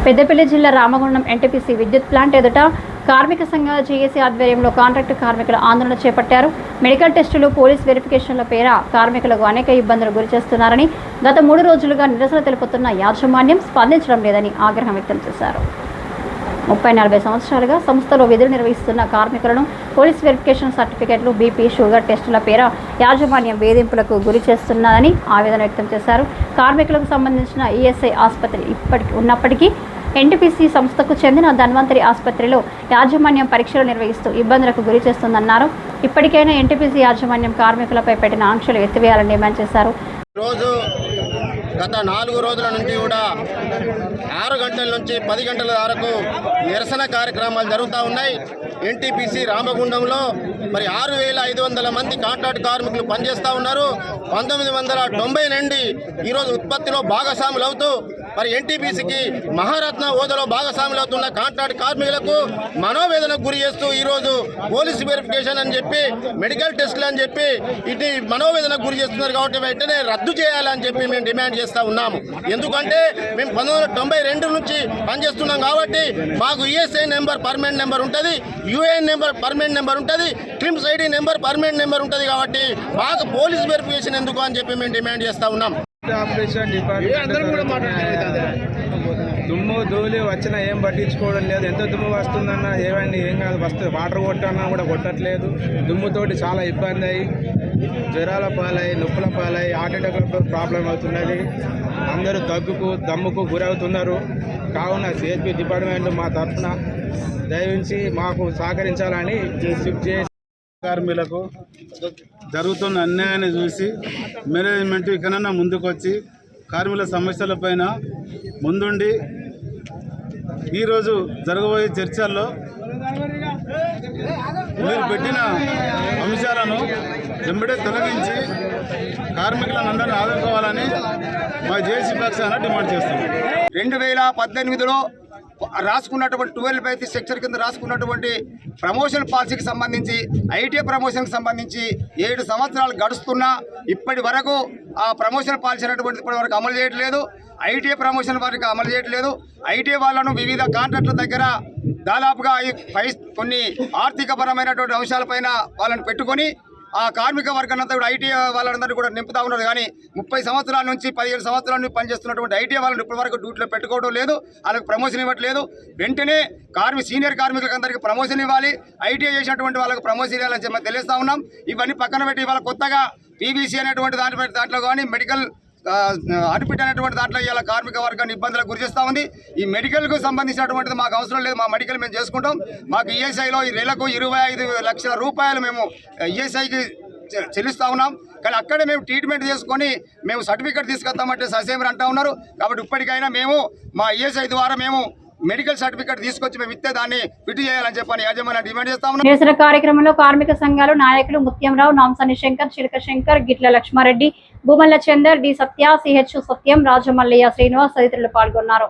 పెద్దపల్లి జిల్లా రామగుండం ఎన్టీపీసీ విద్యుత్ ప్లాంట్ ఎదుట కార్మిక సంఘాల జేఏసీ ఆధ్వర్యంలో కాంట్రాక్టు కార్మికుల ఆందోళన చేపట్టారు. మెడికల్ టెస్టులు, పోలీస్ వెరిఫికేషన్ల పేర కార్మికులకు అనేక ఇబ్బందులు గురిచేస్తున్నారని, గత 3 రోజులుగా నిరసన తెలుపుతున్న యాజమాన్యం స్పందించడం లేదని ఆగ్రహం వ్యక్తం చేశారు. 30-40 సంవత్సరాలుగా సంస్థలో విధులు నిర్వహిస్తున్న కార్మికులను పోలీస్ వెరిఫికేషన్ సర్టిఫికెట్లు, బీపీ, షుగర్ టెస్టుల పేర యాజమాన్యం వేధింపులకు గురి చేస్తున్నదని ఆవేదన వ్యక్తం చేశారు. కార్మికులకు సంబంధించిన ఈఎస్ఐ ఆసుపత్రి ఉన్నప్పటికీ ఎన్టీపీసీ సంస్థకు చెందిన ధన్వంతరి ఆసుపత్రిలో యాజమాన్యం పరీక్షలు నిర్వహిస్తూ ఇబ్బందులకు గురి చేస్తుందన్నారు. ఇప్పటికైనా ఎన్టీపీసీ యాజమాన్యం కార్మికులపై పెట్టిన ఆంక్షలు ఎత్తివేయాలని డిమాండ్ చేశారు. గత 4 రోజుల నుంచి కూడా 6 గంటల నుంచి 10 గంటల వరకు నిరసన కార్యక్రమాలు జరుగుతూ ఉన్నాయి. ఎన్టీపీసీ రామగుండంలో మరి 6,500 మంది కాంట్రాక్ట్ కార్మికులు పనిచేస్తూ ఉన్నారు. 1990 నుండి ఈరోజు ఉత్పత్తిలో భాగస్వాములు అవుతూ మరి ఎన్టీపీసీకి మహారత్న హోదాలో భాగస్వాములు అవుతున్న కాంట్రాక్ట్ కార్మికులకు మనోవేదనకు గురి చేస్తూ ఈరోజు పోలీస్ వెరిఫికేషన్ అని చెప్పి, మెడికల్ టెస్టులు అని చెప్పి ఇటు మనోవేదనకు గురి చేస్తున్నారు. కాబట్టి వెంటనే రద్దు చేయాలని చెప్పి మేము డిమాండ్ చేస్తూ ఉన్నాము. ఎందుకంటే మేము 1992 నుంచి పనిచేస్తున్నాం కాబట్టి మాకు ఈఎస్ఐ నెంబర్ పర్మనెంట్ నెంబర్ ఉంటుంది, యూఏఎన్ నెంబర్ పర్మనెంట్ నెంబర్ ఉంటుంది, trims ID number permanent number ఉంటుంది. కాబట్టి మాకు పోలీస్ వెరిఫికేషన్ ఎందుకు అని చెప్పి మేము డిమాండ్ చేస్తూ ఉన్నాం. ఆపరేషన్ డిపార్ట్మెంట్ దుమ్ము ధూళి వచ్చినా ఏం పట్టించుకోవడం లేదు. ఎంత దుమ్ము వస్తుందన్నా ఏమైంది ఏం కాదు, వస్తుంది. వాటర్ కొట్టన్నా కూడా కొట్టట్లేదు. దుమ్ముతోటి చాలా ఇబ్బంది అయ్యి జ్వరాల పాలై, నొప్పుల పాలై, హార్ట్ అటాక్లతో ప్రాబ్లం అవుతున్నది. అందరూ దమ్ముకు గురవుతున్నారు. కావున సిఎస్పి డిపార్ట్మెంట్ మా తరఫున దయవించి మాకు సహకరించాలని కార్మికులకు జరుగుతున్న అన్యాయాన్ని చూసి మేనేజ్మెంట్ ఇకనన్నా ముందుకొచ్చి కార్మికుల సమస్యలపైన ముందుండి ఈరోజు జరగబోయే చర్చల్లో మీరు పెట్టిన అంశాలను వెంబడే తొలగించి కార్మికులను అందరినీ ఆదుకోవాలని మా జేఏసీ పక్షాన డిమాండ్ చేస్తున్నాం. 2018లో రాసుకున్నటువంటి 12 సెక్షన్ కింద రాసుకున్నటువంటి ప్రమోషన్ పాలసీకి సంబంధించి, ఐటీఐ ప్రమోషన్కి సంబంధించి 7 సంవత్సరాలు గడుస్తున్నా ఇప్పటి వరకు ఆ ప్రమోషన్ పాలసీ అనేటువంటి ఇప్పటి వరకు అమలు చేయట్లేదు. ఐటీఐ ప్రమోషన్ వారికి అమలు చేయట్లేదు. ఐటీఐ వాళ్ళను వివిధ కాంట్రాక్టుల దగ్గర దాదాపుగా కొన్ని ఆర్థికపరమైనటువంటి అంశాలపైన వాళ్ళని పెట్టుకొని ఆ కార్మిక వర్గానంతా కూడా ఐటీఐ వాళ్ళందరూ కూడా నింపుతా ఉన్నారు. కానీ 30 సంవత్సరాల నుంచి 15 సంవత్సరాల నుంచి పనిచేస్తున్నటువంటి ఐటీఐ వాళ్ళని ఇప్పటి వరకు డ్యూటీలో పెట్టుకోవడం లేదు, వాళ్ళకి ప్రమోషన్ ఇవ్వట్లేదు. వెంటనే సీనియర్ కార్మికులకు అందరికీ ప్రమోషన్ ఇవ్వాలి, ఐటీఐ చేసినటువంటి వాళ్ళకి ప్రమోషన్ ఇవ్వాలని చెప్పి తెలియజేస్తా ఉన్నాం. ఇవన్నీ పక్కన పెట్టి ఇవాళ కొత్తగా పీవీసీ అనేటువంటి దాంట్లో కానీ మెడికల్ అడ్మిట్ అనేటువంటి దాంట్లో ఇవాళ కార్మిక వర్గాన్ని ఇబ్బందులకు గురి చేస్తూ ఉంది. ఈ మెడికల్కు సంబంధించినటువంటిది మాకు అవసరం లేదు, మా మెడికల్ మేము చేసుకుంటాం. మాకు ఈఎస్ఐలో ఈ నెలకు 25 లక్షల రూపాయలు మేము ఈఎస్ఐకి చెల్లిస్తూ ఉన్నాం. కానీ అక్కడే మేము ట్రీట్మెంట్ చేసుకొని మేము సర్టిఫికేట్ తీసుకొస్తామంటే ససేమని అంటూ ఉన్నారు. కాబట్టి ఇప్పటికైనా మేము మా ఈఎస్ఐ ద్వారా మేము మెడికల్ సర్టిఫికేట్ తీసుకొచ్చి మేము ఇస్తే దాన్ని ఫిట్ చేయాలని చెప్పని యాజమాన్యం డిమాండ్ చేస్తా ఉన్నాం. నిరసన కార్యక్రమంలో కార్మిక సంఘాలు నాయకులు ముత్యంరావు, నాంసాని శంకర్, చిలక శంకర్, గిట్ల లక్ష్మారెడ్డి, భూమల్ల చందర్, డి సత్య, సిహెచ్ సత్యం, రాజమల్లయ్య, శ్రీనివాస్ తదితరులు పాల్గొన్నారు.